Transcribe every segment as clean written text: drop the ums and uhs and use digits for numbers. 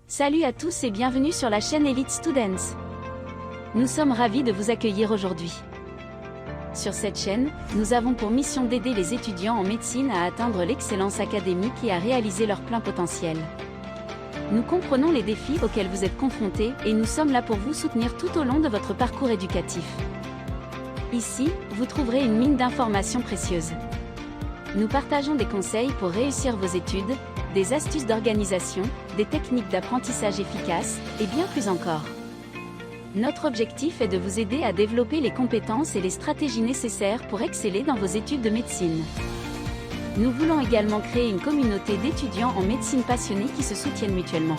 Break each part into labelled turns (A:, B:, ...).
A: Salut à tous et bienvenue sur la chaîne Elite Students. Nous sommes ravis de vous accueillir aujourd'hui. Sur cette chaîne, nous avons pour mission d'aider les étudiants en médecine à atteindre l'excellence académique et à réaliser leur plein potentiel. Nous comprenons les défis auxquels vous êtes confrontés et nous sommes là pour vous soutenir tout au long de votre parcours éducatif. Ici, vous trouverez une mine d'informations précieuses. Nous partageons des conseils pour réussir vos études, des astuces d'organisation, des techniques d'apprentissage efficaces, et bien plus encore. Notre objectif est de vous aider à développer les compétences et les stratégies nécessaires pour exceller dans vos études de médecine. Nous voulons également créer une communauté d'étudiants en médecine passionnés qui se soutiennent mutuellement.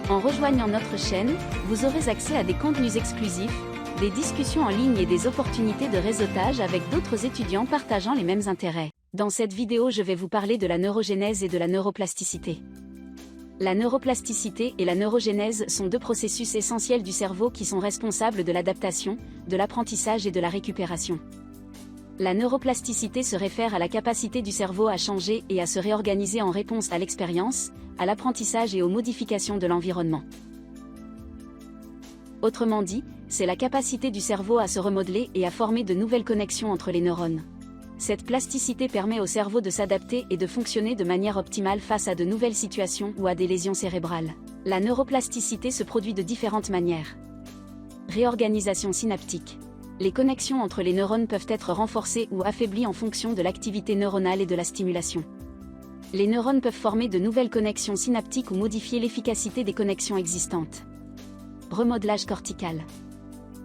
A: En rejoignant notre chaîne, vous aurez accès à des contenus exclusifs, des discussions en ligne et des opportunités de réseautage avec d'autres étudiants partageant les mêmes intérêts. Dans cette vidéo, je vais vous parler de la neurogénèse et de la neuroplasticité. La neuroplasticité et la neurogénèse sont deux processus essentiels du cerveau qui sont responsables de l'adaptation, de l'apprentissage et de la récupération. La neuroplasticité se réfère à la capacité du cerveau à changer et à se réorganiser en réponse à l'expérience, à l'apprentissage et aux modifications de l'environnement. Autrement dit, c'est la capacité du cerveau à se remodeler et à former de nouvelles connexions entre les neurones. Cette plasticité permet au cerveau de s'adapter et de fonctionner de manière optimale face à de nouvelles situations ou à des lésions cérébrales. La neuroplasticité se produit de différentes manières. Réorganisation synaptique. Les connexions entre les neurones peuvent être renforcées ou affaiblies en fonction de l'activité neuronale et de la stimulation. Les neurones peuvent former de nouvelles connexions synaptiques ou modifier l'efficacité des connexions existantes. Remodelage cortical.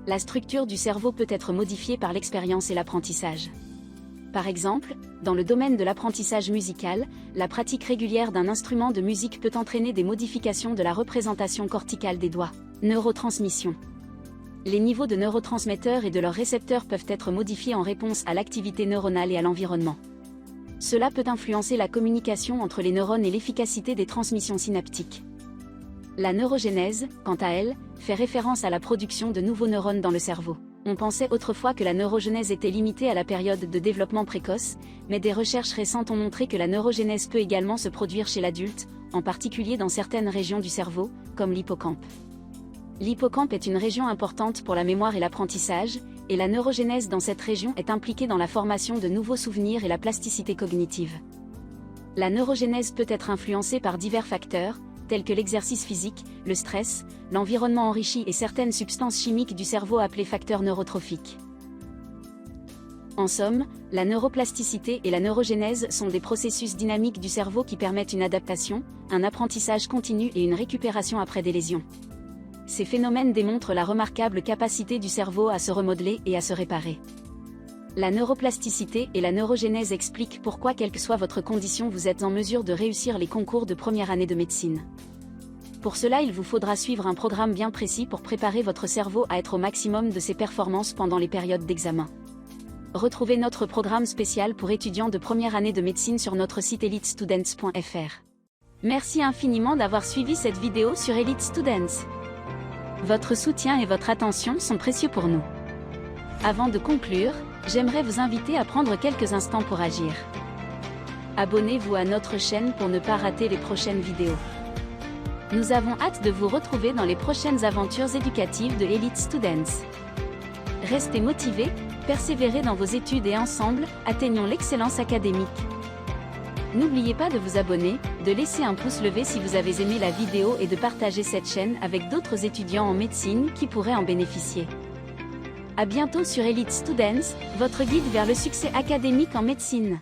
A: La structure du cerveau peut être modifiée par l'expérience et l'apprentissage. Par exemple, dans le domaine de l'apprentissage musical, la pratique régulière d'un instrument de musique peut entraîner des modifications de la représentation corticale des doigts. Neurotransmission. Les niveaux de neurotransmetteurs et de leurs récepteurs peuvent être modifiés en réponse à l'activité neuronale et à l'environnement. Cela peut influencer la communication entre les neurones et l'efficacité des transmissions synaptiques. La neurogénèse, quant à elle, fait référence à la production de nouveaux neurones dans le cerveau. On pensait autrefois que la neurogénèse était limitée à la période de développement précoce, mais des recherches récentes ont montré que la neurogénèse peut également se produire chez l'adulte, en particulier dans certaines régions du cerveau, comme l'hippocampe. L'hippocampe est une région importante pour la mémoire et l'apprentissage, et la neurogénèse dans cette région est impliquée dans la formation de nouveaux souvenirs et la plasticité cognitive. La neurogénèse peut être influencée par divers facteurs, tels que l'exercice physique, le stress, l'environnement enrichi et certaines substances chimiques du cerveau appelées facteurs neurotrophiques. En somme, la neuroplasticité et la neurogénèse sont des processus dynamiques du cerveau qui permettent une adaptation, un apprentissage continu et une récupération après des lésions. Ces phénomènes démontrent la remarquable capacité du cerveau à se remodeler et à se réparer. La neuroplasticité et la neurogénèse expliquent pourquoi, quelle que soit votre condition, vous êtes en mesure de réussir les concours de première année de médecine. Pour cela, il vous faudra suivre un programme bien précis pour préparer votre cerveau à être au maximum de ses performances pendant les périodes d'examen. Retrouvez notre programme spécial pour étudiants de première année de médecine sur notre site elitestudents.fr. Merci infiniment d'avoir suivi cette vidéo sur Elite Students. Votre soutien et votre attention sont précieux pour nous. Avant de conclure, j'aimerais vous inviter à prendre quelques instants pour agir. Abonnez-vous à notre chaîne pour ne pas rater les prochaines vidéos. Nous avons hâte de vous retrouver dans les prochaines aventures éducatives de Elite Students. Restez motivés, persévérez dans vos études et ensemble, atteignons l'excellence académique. N'oubliez pas de vous abonner, de laisser un pouce levé si vous avez aimé la vidéo et de partager cette chaîne avec d'autres étudiants en médecine qui pourraient en bénéficier. À bientôt sur Elite Students, votre guide vers le succès académique en médecine.